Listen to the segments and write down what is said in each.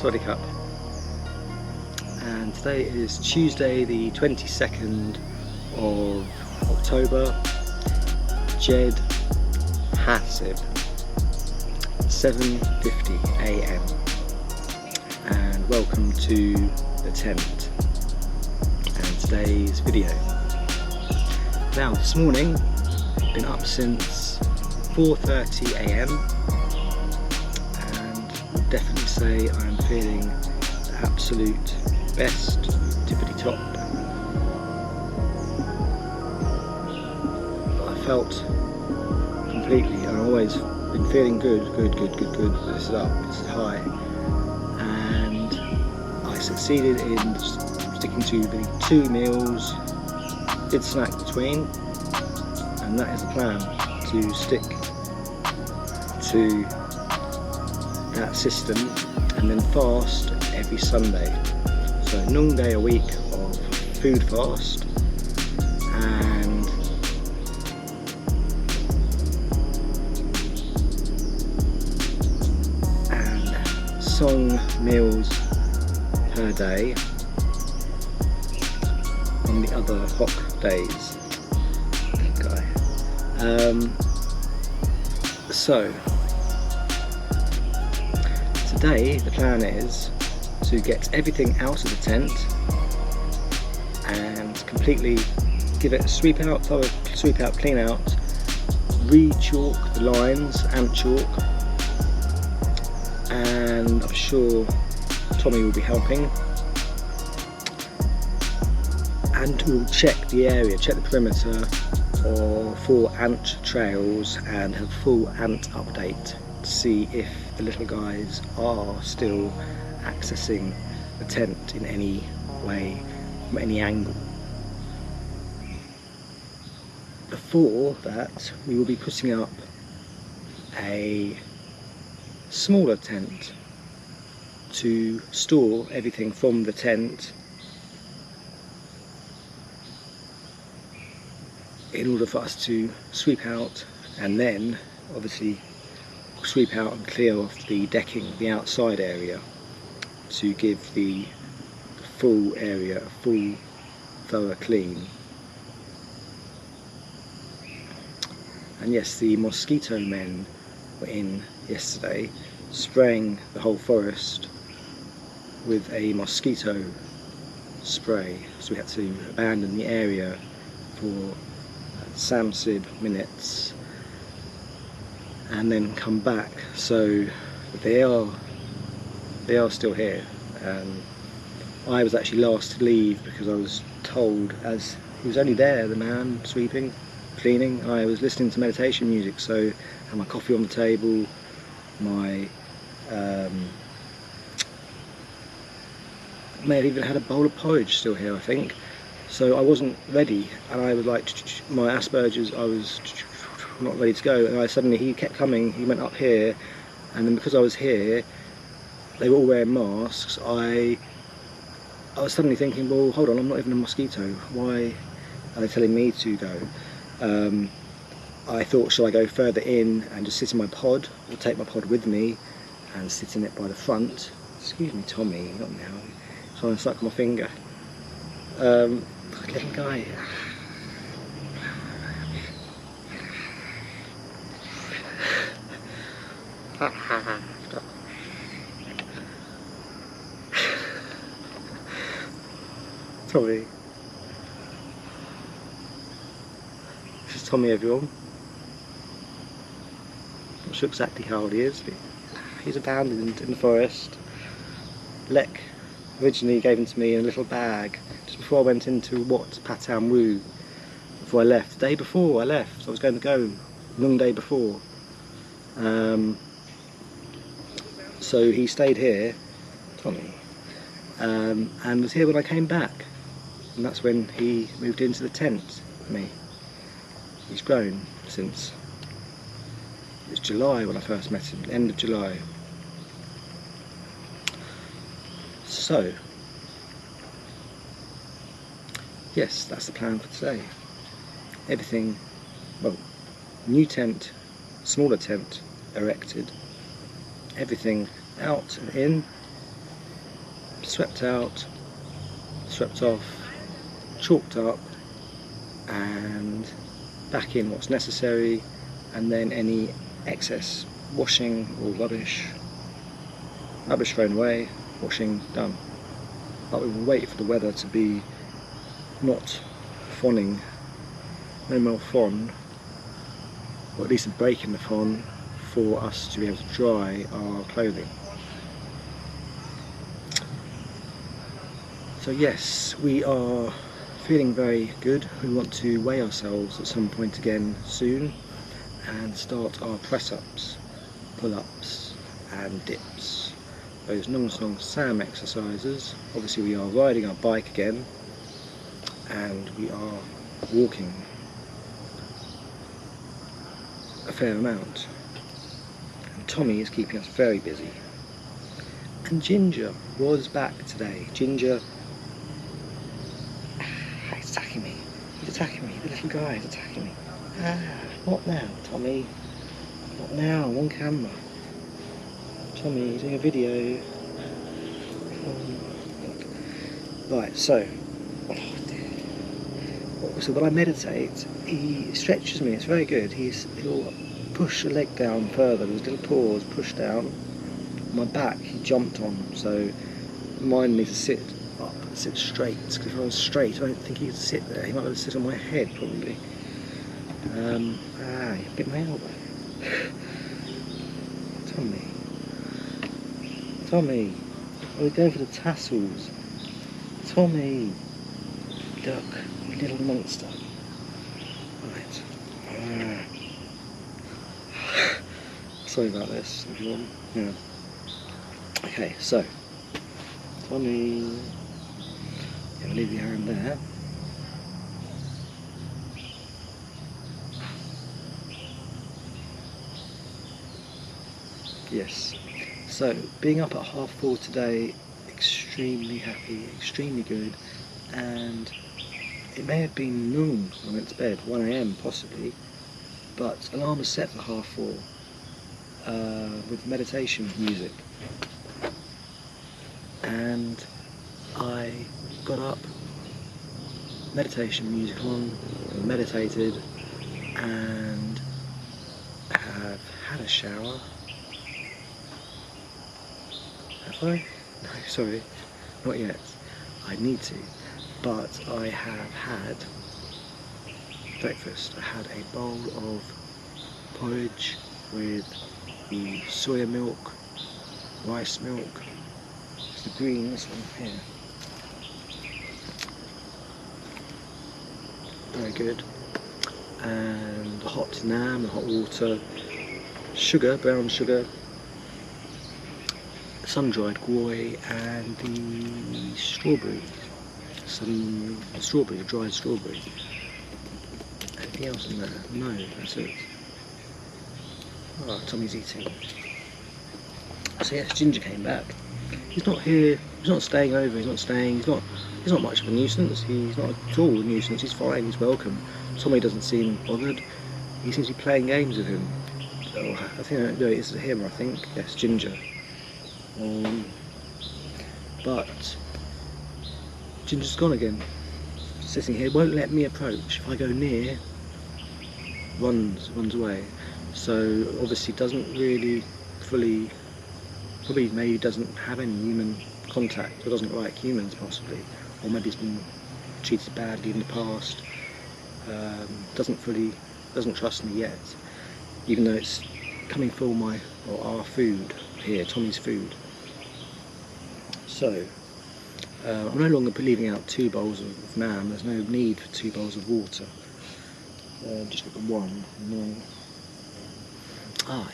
Sawdy Cup. And today is Tuesday the 22nd of October, Jed Hasib, 7:50 AM, and welcome to the tent and today's video. Now this morning, been up since 4:30 AM and would definitely say I am feeling the absolute best, tippity top. But I felt completely, and I've always been feeling good. This is up, this is high, and I succeeded in sticking to the 2 meals, did snack between, and that is the plan, to stick to that system and then fast every Sunday. So a long day a week of food fast and song meals per day on the other hot days. So today the plan is to get everything out of the tent and completely give it a sweep out, thorough sweep out, clean out, re-chalk the lines, ant chalk, and I'm sure Tommy will be helping, and we'll check the area, check the perimeter for ant trails and have full ant update to see if the little guys are still accessing the tent in any way, from any angle. Before that, we will be putting up a smaller tent to store everything from the tent in order for us to sweep out, and then obviously sweep out and clear off the decking, the outside area, to give the full area a full thorough clean. And yes, the mosquito men were in yesterday spraying the whole forest with a mosquito spray, so we had to abandon the area for Samsid minutes and then come back. So they are still here. I was actually last to leave because I was told, as he was only there, the man sweeping, cleaning, I was listening to meditation music, so I had my coffee on the table, my may have even had a bowl of porridge still here, I think. So I wasn't ready, and I was like, my Asperger's, I was not ready to go, and he kept coming, he went up here, and then because I was here, they were all wearing masks, I was suddenly thinking, well, hold on, I'm not even a mosquito, why are they telling me to go? I thought, shall I go further in and just sit in my pod, or take my pod with me and sit in it by the front? Excuse me, Tommy, not now, trying to suck my finger. Little guy. Tommy. This is Tommy, everyone. Not sure exactly how old he is, but he's abandoned in the forest. Lek originally gave him to me in a little bag just before I went into Patan Wu, before I left. The day before I left, I was going to go, long day before. So he stayed here, Tommy, and was here when I came back, and that's when he moved into the tent with me. He's grown since, it was July when I first met him, end of July. So, yes, that's the plan for today. Everything, well, new tent, smaller tent erected, everything out and in, swept out, swept off, chalked up, and back in what's necessary, and then any excess washing or rubbish thrown away, washing done. But we will wait for the weather to be not fawning, no more fawn, or at least a break in the fawn, for us to be able to dry our clothing. So yes, we are feeling very good. We want to weigh ourselves at some point again soon and start our press-ups, pull-ups and dips. Those long Sam exercises. Obviously we are riding our bike again and we are walking a fair amount. And Tommy is keeping us very busy. And Ginger was back today. Ginger, he's attacking me. He's attacking me. The little guy is attacking me. Not now, Tommy. Not now, on camera. Tommy, doing a video. Right, so when I meditate, he stretches me. It's very good. He'll push a leg down further. There's little paws, push down. My back, he jumped on. So remind me to sit up, sit straight. Because if I was straight, I don't think he could sit there. He might be able to sit on my head, probably. You bit my elbow. Tommy, we're going for the tassels. Tommy, duck, you little monster. Right. Sorry about this, everyone. Yeah. Okay, so Tommy, yeah, we'll leave the arm there. Yes. So, being up at 4:30 today, extremely happy, extremely good, and it may have been noon when I went to bed, 1 AM possibly, but alarm was set for 4:30 with meditation music, and I got up, meditation music on, meditated, and have had a shower. Have I? No, sorry, not yet. I need to, but I have had breakfast. I had a bowl of porridge with the soya milk, rice milk, the greens in here. Very good. And the hot naan, the hot water, sugar, brown sugar, sun-dried guoi, and the strawberry, some strawberry, dried strawberry. Anything else in there? No, that's it. Oh, Tommy's eating. So yes, Ginger came back. He's not here, he's not staying over, he's not much of a nuisance, he's not at all a nuisance, he's fine, he's welcome. Tommy doesn't seem bothered, he seems to be playing games with him. Oh, I think, no, it's him, I think, yes, Ginger. But Ginger's gone again, sitting here, won't let me approach. If I go near, runs away. So obviously doesn't really fully, probably maybe doesn't have any human contact, or doesn't like humans possibly, or maybe he's been treated badly in the past. Doesn't trust me yet, even though it's coming for our food here, Tommy's food. So I'm no longer leaving out 2 bowls of naan. There's no need for 2 bowls of water. Just got the 1. No.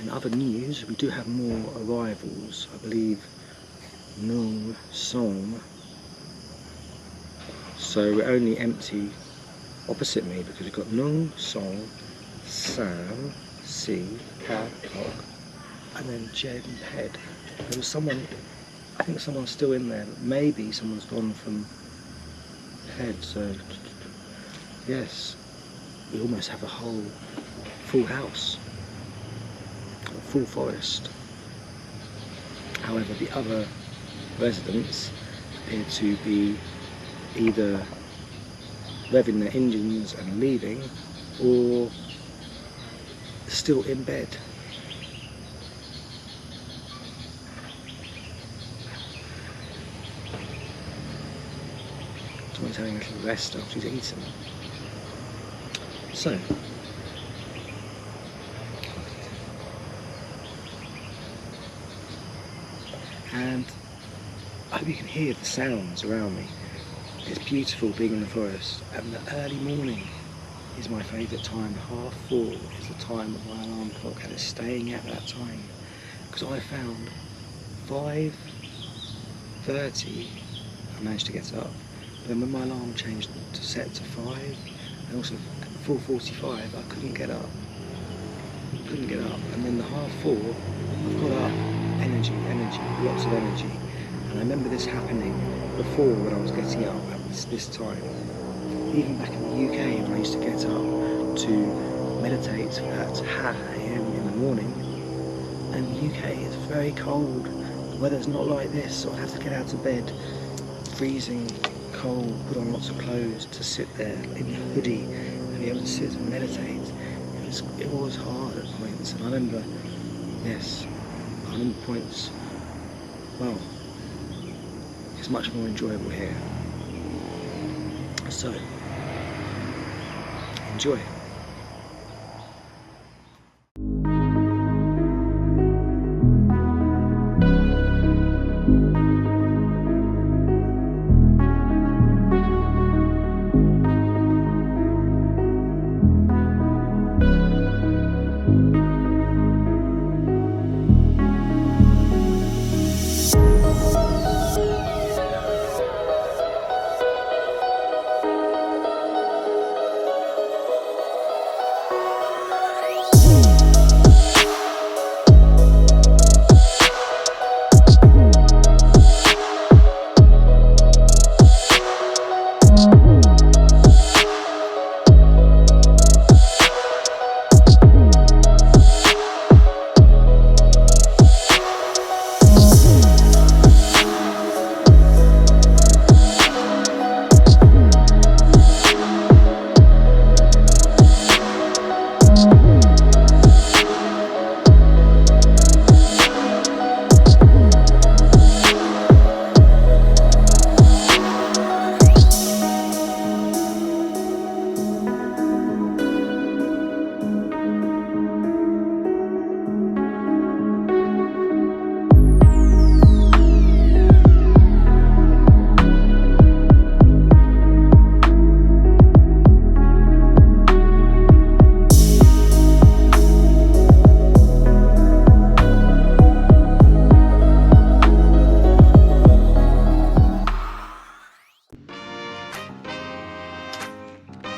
In other news, we do have more arrivals. I believe Nung Song. So we're only empty opposite me because we've got Nung Song, Sam, C, Cat, Hog, and then Jed and Head. There was someone, I think someone's still in there, but maybe someone's gone from Head, so yes, we almost have a whole full house, a full forest. However, the other residents appear to be either revving their engines and leaving, or still in bed. Someone's having a little rest after he's eaten. So, and I hope you can hear the sounds around me. It's beautiful being in the forest, and the early morning is my favourite time. 4:30 is the time of my alarm clock, and it's staying at that time, because I found 5:30 I managed to get up, but then when my alarm changed to set to 5, and also at 4:45 I couldn't get up, and then the 4:30 I've got up, energy, lots of energy. And I remember this happening before when I was getting up at this time. Even back in the UK, when I used to get up to meditate at half AM in the morning, and the UK is very cold, the weather's not like this, so I'd have to get out of bed, freezing cold, put on lots of clothes to sit there in a hoodie and be able to sit and meditate. It was hard at points, and I remember points, well, it's much more enjoyable here. So, enjoy.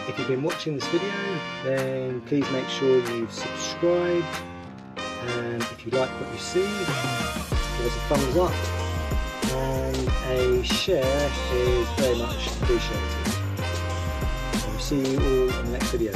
If you've been watching this video, then please make sure you've subscribed, and if you like what you see, give us a thumbs up, and a share is very much appreciated. I'll see you all in the next video.